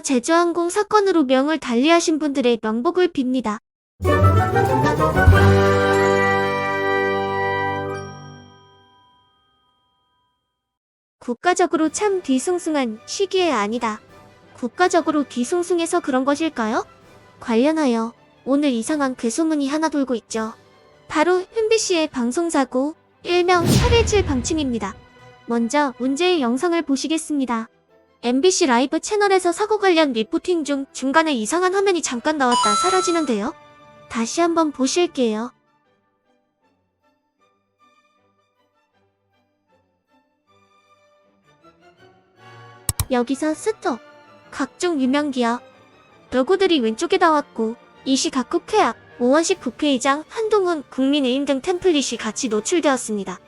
제주항공 사건으로 명을 달리하신 분들의 명복을 빕니다. 국가적으로 참 뒤숭숭한 시기에 아니다. 국가적으로 뒤숭숭해서 그런 것일까요? 관련하여 오늘 이상한 괴소문이 하나 돌고 있죠. 바로 MBC의 방송사고, 일명 8.17 방침입니다. 먼저 문제의 영상을 보시겠습니다. MBC 라이브 채널에서 사고 관련 리포팅 중 중간에 이상한 화면이 잠깐 나왔다 사라지는데요. 다시 한번 보실게요. 여기서 스톱. 각종 유명 기업 로고들이 왼쪽에 나왔고 이시 각국 회합, 오원식 국회의장, 한동훈, 국민의힘 등 템플릿이 같이 노출되었습니다.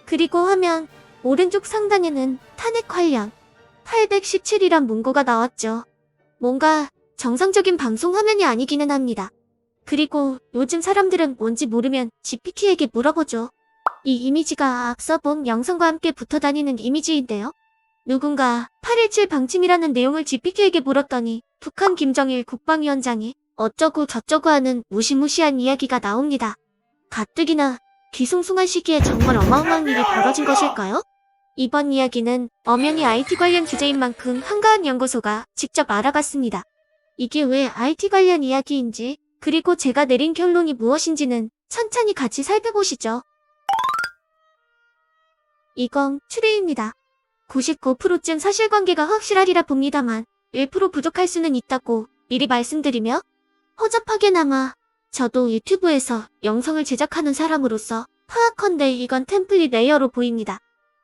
그리고 화면 오른쪽 상단에는 탄핵 관련 817이란 문구가 나왔죠. 뭔가 정상적인 방송 화면이 아니기는 합니다. 그리고 요즘 사람들은 뭔지 모르면 GPT에게 물어보죠. 이 이미지가 앞서 본 영상과 함께 붙어다니는 이미지인데요. 누군가 8.17 방침이라는 내용을 GPT에게 물었더니 북한 김정일 국방위원장이 어쩌고 저쩌고 하는 무시무시한 이야기가 나옵니다. 가뜩이나 뒤숭숭한 시기에 정말 어마어마한 일이 벌어진 것일까요? 이번 이야기는 엄연히 IT 관련 주제인 만큼 한가한 연구소가 직접 알아봤습니다. 이게 왜 IT 관련 이야기인지, 그리고 제가 내린 결론이 무엇인지는 천천히 같이 살펴보시죠. 이건 추리입니다. 99%쯤 사실관계가 확실하리라 봅니다만 1% 부족할 수는 있다고 미리 말씀드리며, 허접하게나마 저도 유튜브에서 영상을 제작하는 사람으로서 파악컨대 이건 템플릿 레이어로 보입니다.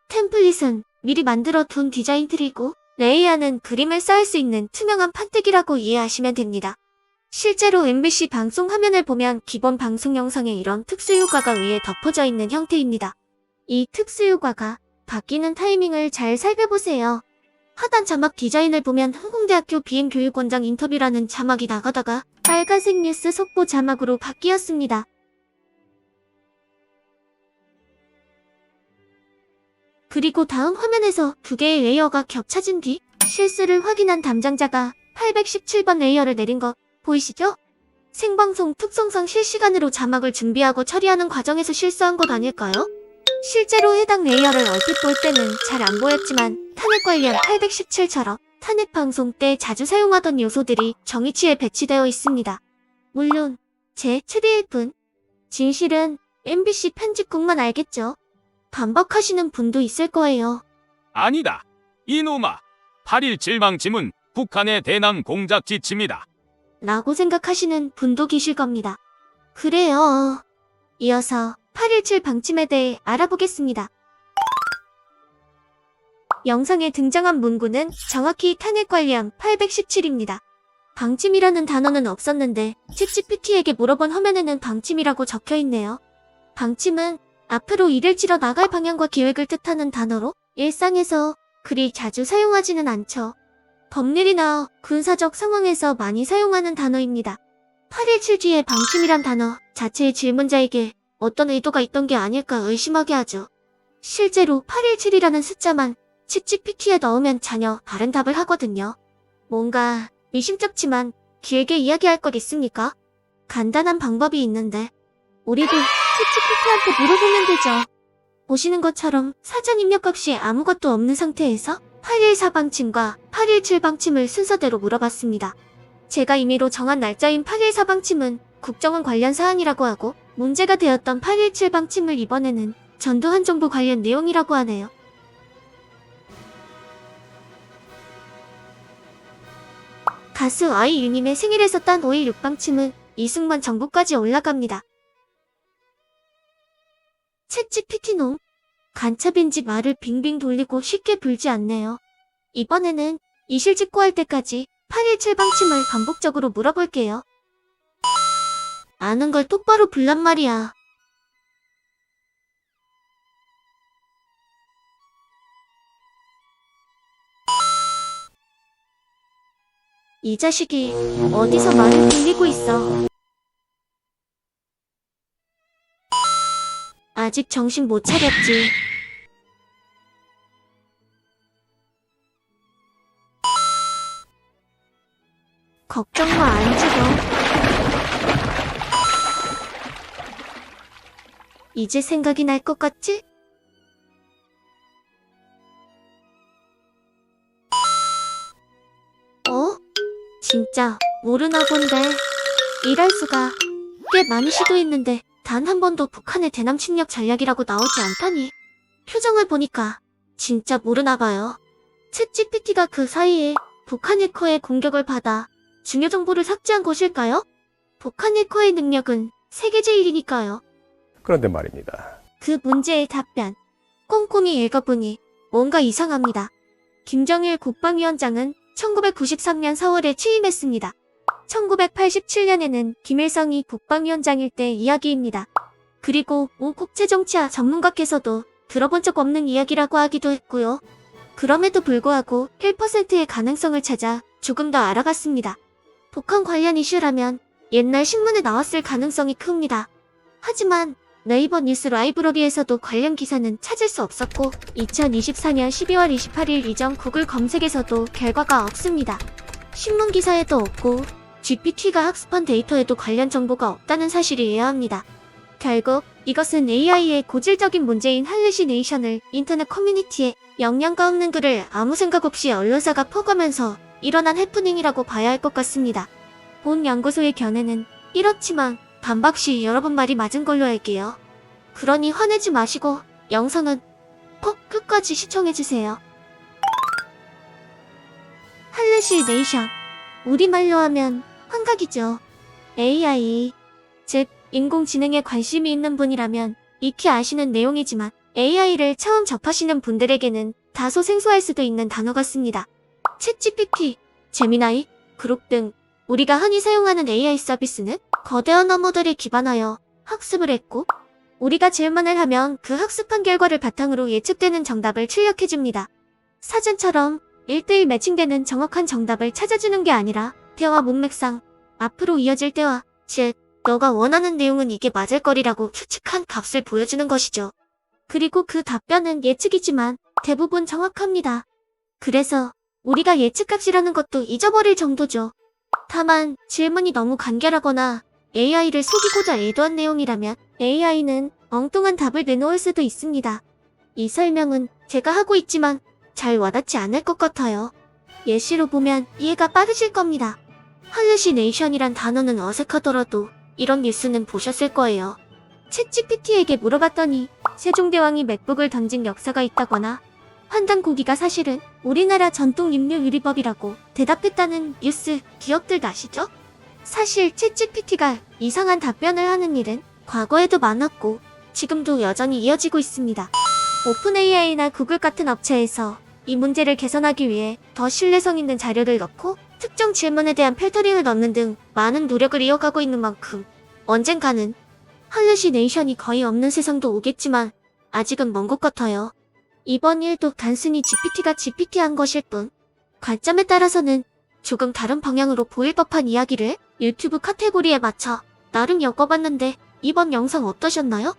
템플릿은 미리 만들어 둔 디자인 틀이고, 레이어는 그림을 쌓을 수 있는 투명한 판때기라고 이해하시면 됩니다. 실제로 MBC 방송 화면을 보면 기본 방송 영상에 이런 특수효과가 위에 덮어져 있는 형태입니다. 이 특수효과가 바뀌는 타이밍을 잘 살펴보세요. 하단 자막 디자인을 보면 흥공대학교 비행교육원장 인터뷰라는 자막이 나가다가 빨간색 뉴스 속보 자막으로 바뀌었습니다. 그리고 다음 화면에서 두 개의 레이어가 겹쳐진 뒤 실수를 확인한 담당자가 817번 레이어를 내린 것 보이시죠? 생방송 특성상 실시간으로 자막을 준비하고 처리하는 과정에서 실수한 것 아닐까요? 실제로 해당 레이어를 얼핏 볼 때는 잘 안 보였지만 탄핵 관련 817처럼 탄핵 방송 때 자주 사용하던 요소들이 정의치에 배치되어 있습니다. 물론 제 추리일 뿐, 진실은 MBC 편집국만 알겠죠. 반박하시는 분도 있을 거예요. 아니다. 이놈아. 8.17 방침은 북한의 대남 공작 지침이다. 라고 생각하시는 분도 계실 겁니다. 그래요. 이어서 8.17 방침에 대해 알아보겠습니다. 영상에 등장한 문구는 정확히 탄핵 관련 817입니다. 방침이라는 단어는 없었는데 챗GPT에게 물어본 화면에는 방침이라고 적혀있네요. 방침은 앞으로 일을 치러 나갈 방향과 계획을 뜻하는 단어로 일상에서 그리 자주 사용하지는 않죠. 법률이나 군사적 상황에서 많이 사용하는 단어입니다. 8.17 뒤에 방침이란 단어 자체의 질문자에게 어떤 의도가 있던 게 아닐까 의심하게 하죠. 실제로 8.17이라는 숫자만 챗GPT에 넣으면 전혀 다른 답을 하거든요. 뭔가 미심쩍지만 길게 이야기할 것 있습니까? 간단한 방법이 있는데 우리도 챗GPT한테 물어보면 되죠. 보시는 것처럼 사전 입력 없이 아무것도 없는 상태에서 8.14 방침과 8.17 방침을 순서대로 물어봤습니다. 제가 임의로 정한 날짜인 8.14 방침은 국정원 관련 사안이라고 하고, 문제가 되었던 8.17 방침을 이번에는 전두환 정부 관련 내용이라고 하네요. 가수 아이유님의 생일에서 딴 5.16 방침은 이승만 정부까지 올라갑니다. 챗GPT놈, 간첩인지 말을 빙빙 돌리고 쉽게 불지 않네요. 이번에는 이실직고할 때까지 8.17 방침을 반복적으로 물어볼게요. 아는 걸 똑바로 불란 말이야. 이 자식이 어디서 말을 돌리고 있어. 아직 정신 못 차렸지. 걱정 마, 안 죽어. 이제 생각이 날 것 같지? 진짜 모르나 본데. 이럴 수가. 꽤 많이 시도했는데 단 한 번도 북한의 대남 침략 전략이라고 나오지 않다니. 표정을 보니까 진짜 모르나 봐요. 챗GPT가 그 사이에 북한 해커의 공격을 받아 중요 정보를 삭제한 것일까요? 북한 해커의 능력은 세계 제일이니까요. 그런데 말입니다. 그 문제의 답변. 꼼꼼히 읽어보니 뭔가 이상합니다. 김정일 국방위원장은 1993년 4월에 취임했습니다. 1987년에는 김일성이 국방위원장일 때 이야기입니다. 그리고 모 국제정치학 전문가께서도 들어본 적 없는 이야기라고 하기도 했고요. 그럼에도 불구하고 1%의 가능성을 찾아 조금 더 알아갔습니다. 북한 관련 이슈라면 옛날 신문에 나왔을 가능성이 큽니다. 하지만 네이버 뉴스 라이브러리에서도 관련 기사는 찾을 수 없었고 2024년 12월 28일 이전 구글 검색에서도 결과가 없습니다. 신문 기사에도 없고 GPT가 학습한 데이터에도 관련 정보가 없다는 사실이어야 합니다. 결국 이것은 AI의 고질적인 문제인 할루시네이션을 인터넷 커뮤니티에 영양가 없는 글을 아무 생각 없이 언론사가 퍼가면서 일어난 해프닝이라고 봐야 할 것 같습니다. 본 연구소의 견해는 이렇지만 반박 시 여러 번 말이 맞은 걸로 할게요. 그러니 화내지 마시고 영상은 꼭 끝까지 시청해주세요. 할루시네이션. 우리말로 하면 환각이죠. AI, 즉 인공지능에 관심이 있는 분이라면 익히 아시는 내용이지만 AI를 처음 접하시는 분들에게는 다소 생소할 수도 있는 단어 같습니다. 챗GPT, 제미나이, 그록 등 우리가 흔히 사용하는 AI 서비스는 거대한 언어모델에 기반하여 학습을 했고 우리가 질문을 하면 그 학습한 결과를 바탕으로 예측되는 정답을 출력해줍니다. 사전처럼 1:1 매칭되는 정확한 정답을 찾아주는 게 아니라 대화 문맥상 앞으로 이어질 대화, 즉 너가 원하는 내용은 이게 맞을 거리라고 추측한 값을 보여주는 것이죠. 그리고 그 답변은 예측이지만 대부분 정확합니다. 그래서 우리가 예측값이라는 것도 잊어버릴 정도죠. 다만 질문이 너무 간결하거나 AI를 속이고자 의도한 내용이라면 AI는 엉뚱한 답을 내놓을 수도 있습니다. 이 설명은 제가 하고 있지만 잘 와닿지 않을 것 같아요. 예시로 보면 이해가 빠르실 겁니다. 할루시네이션이란 단어는 어색하더라도 이런 뉴스는 보셨을 거예요. 챗GPT에게 물어봤더니 세종대왕이 맥북을 던진 역사가 있다거나 환단고기가 사실은 우리나라 전통 육류 요리법이라고 대답했다는 뉴스 기억들 나시죠? 사실 챗GPT가 이상한 답변을 하는 일은 과거에도 많았고 지금도 여전히 이어지고 있습니다. 오픈AI나 구글 같은 업체에서 이 문제를 개선하기 위해 더 신뢰성 있는 자료를 넣고 특정 질문에 대한 필터링을 넣는 등 많은 노력을 이어가고 있는 만큼 언젠가는 할루시네이션이 거의 없는 세상도 오겠지만 아직은 먼 것 같아요. 이번 일도 단순히 GPT가 GPT한 것일 뿐 관점에 따라서는 조금 다른 방향으로 보일 법한 이야기를 유튜브 카테고리에 맞춰 나름 엮어봤는데 이번 영상 어떠셨나요?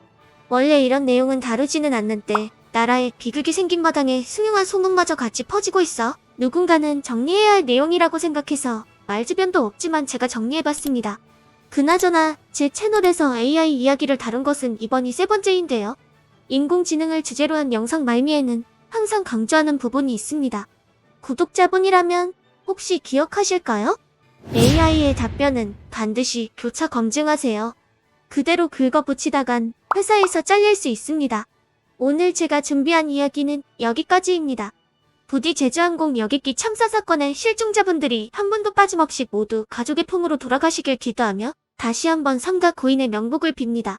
원래 이런 내용은 다루지는 않는데 나라에 비극이 생긴 마당에 숭흉한 소문마저 같이 퍼지고 있어 누군가는 정리해야 할 내용이라고 생각해서 말주변도 없지만 제가 정리해봤습니다. 그나저나 제 채널에서 AI 이야기를 다룬 것은 이번이 3번째인데요. 인공지능을 주제로 한 영상 말미에는 항상 강조하는 부분이 있습니다. 구독자분이라면 혹시 기억하실까요? AI의 답변은 반드시 교차 검증하세요. 그대로 긁어붙이다간 회사에서 잘릴 수 있습니다. 오늘 제가 준비한 이야기는 여기까지입니다. 부디 제주항공 여객기 참사 사건의 실종자분들이 한 분도 빠짐없이 모두 가족의 품으로 돌아가시길 기도하며 다시 한번 삼가 고인의 명복을 빕니다.